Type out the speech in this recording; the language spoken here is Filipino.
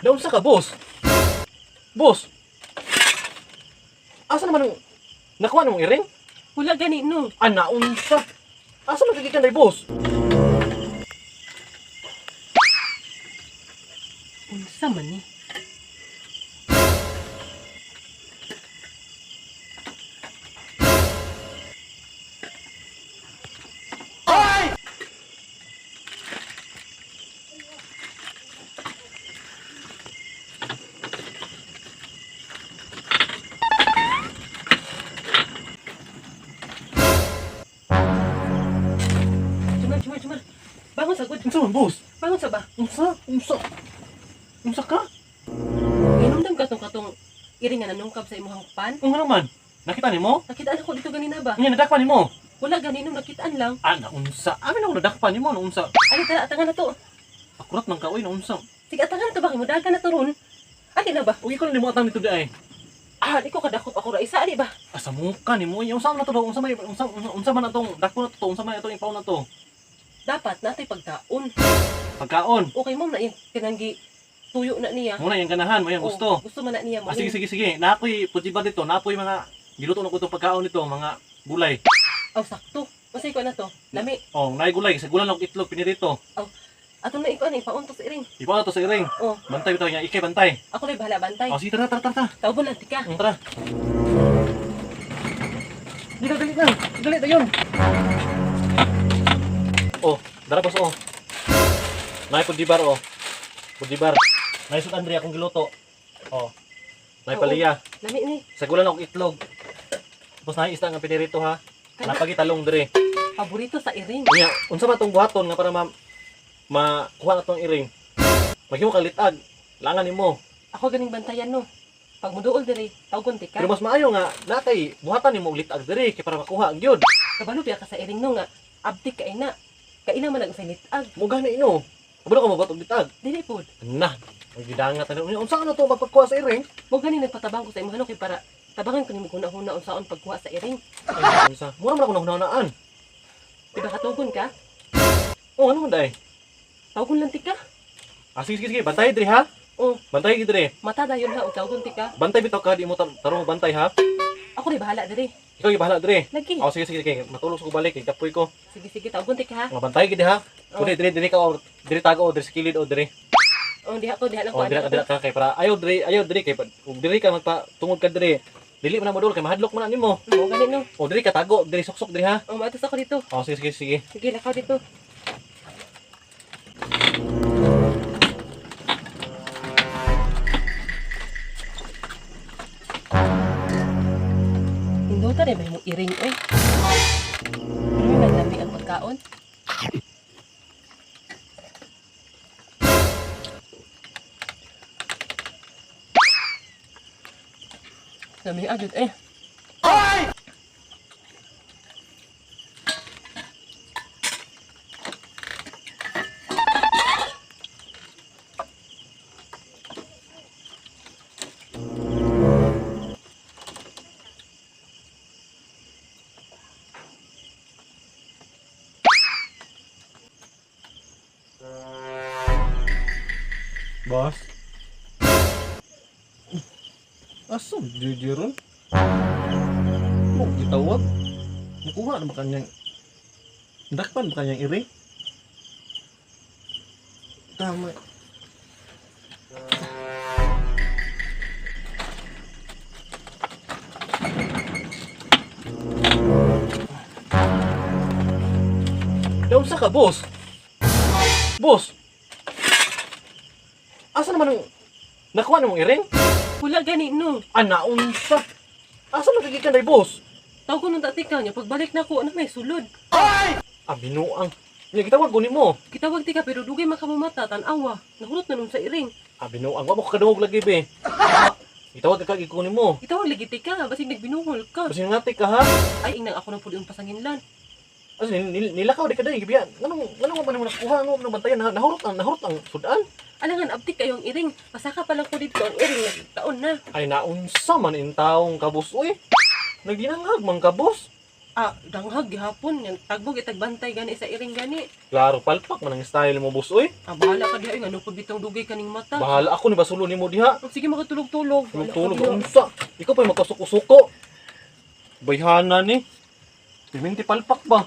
Naunsa ka, boss? Boss! Asa naman ang nakuha ng iring? Wala gani no. Ah, naunsa? Asa nagigikan day, boss? Unsa man ni? Jumar. Bangon sa good. Unsa man, boss? Bangon sa ba? Unsa ka? Inumdam ka katong iring nga nanungkab sa imong pan. Unsa naman? Nakita nimo? Nakitaan ako dito ganina ba? Unya nadakpan nimo? Wala gani nung nakitaan lang. Ah, naunsa? Amin ako nadakpan nimo, naunsa? Ali tara atangan na to. Akurat man ka, oy, naunsa? Sige atangan na to ba kay mudagan na to ron. Ali na ba? Uy, ko na limutan dito di ay. Ah, di ko kadakop ako ra isa ali ba? Asa mo ka nimo? Unsa man na to daw? Unsa man na tong dako na to? Unsa man itong ipaw na to? Dapat natay pagkaon. Pagkaon. Okay mo na yung kinanggi tuyo na niya. Muna yung ganahan, mo yung gusto. Gusto man na niya mo. Ah, sige. Napoy pujiba dito, napoy mga giluto na ko itong pagkaon nito, mga gulay. Aw sakto. Masay ko na to. Lami. Oh, naay gulay, sa gulan lang itlog pinirito. Ato na iko ani paunto sa iring. Ipaw na to sa iring. Oh, Bantay bitaw niya, ikay bantay. ako lay bahala bantay. Oh, sige, tara. Tawgon lang tika. Tara. Dali na yun. Oh, dara boss, oh. Naay pujibar, oh. Pujibar. Naay sud Andre akong giluto. Oh. Naay paliya. Lami ni. Sa gulan akong itlog. Tapos naay isda nga pinirito ha. Napagitalong dire. Paborito sa iring. Unya, unsa ba tong buhaton nga para makuha na tong iring? Maghimo ka litag. Langan nimo. Ako ganing bantayan no. Pag muduol diri, tawgon tika. Pero mas maayo nga natay buhatan nimo litag dire kay para makuha ang gyud. Kabalo biya ka sa iring no nga. Abdik ka ina. Kaina man ang sinitag. Mo gani ino. Kabalo ka mabuhat og litag. Dili pod. Na, may gidangat na. Unsa ka na to magpagkuha sa iring? Mo gani nagpatabang ko sa imong kay para tabangan ko nimo huna-huna unsaon pagkuha sa iring. Ay, unsa? Mura man ako nahunaan. Di ba katugon ka? Oh, ano man day? Tawgon lang tika. Ah, sige. Bantay dire ha. Oh, Bantay gid dire. mata dayon ha og tawgon tika. Bantay bitaw ka di mo tarong bantay ha. Ako rin bahala diri. Ikaw gi bahala dire. Lagi. Oh, sige kay matulog ko balik kay kapoy ko. Sige tawgon tika ha. Mga bantay gid ha. Oh. Dire ka o dire tago o dire sa kilid o dire. Oh, diha lang ko. O dire ka kay para ayaw dire kay ug dire ka magpatungod ka dire. Dili man na modul kay mahadlok man nimo. Mo gani no. O dire ka tago, dire suksok dire ha. Oh, maatos ako dito. O sige. Sige, lakaw dito. Hindutan eh, may mo iring eh. Ano yung lami ang pagkaon? Lami agad eh. Boss. Aso, jujuron. Mo gitawag. Nakuha na ba kanyang dakpan ba kanyang iring? Tama. Daw sa ka, boss? Boss! Asa naman ang nakuha na mong iring? Wala gani no. Ah, naunsa? Asa nagigikan day, boss? Tawgon nung tatika niya, pagbalik na ko, ano may sulod. Ah, binuang. Hindi, kitawag kunin mo. Kitawag tika pero dugay makamamata, tanawa. Nahurot na nung sa iring. Ah, binuang. Wa mo kadungog lagi, be. Kitawag ka kunin mo. Kitawag lagi tika, basig nagbinuhol ka. Kasi ngati ka, ha? Ay, inang ako ng puli pasanginlan. Kasi nilakaw di ka day, gibiyan. Anong man mo nakuha mo bantayan, nahurot ang sudan. Alangan, abdik kayong iring. Pasaka pa lang ko dito ang iring, nagtaon na. Ay, naunsa man in taong kabus. Uy, nagdinangag man kabus. Danghag gihapon yan. Tagbog itagbantay gani sa iring gani. Klaro palpak man ang style mo boss oy. Bahala ka diha ngano pud bitong dugay kaning mata. Bahala ako ni basulo nimo diha. Sige makatulog-tulog. Tulog unsa. Ikaw pa makasuko-suko. Bayhana ni. Piminti palpak ba?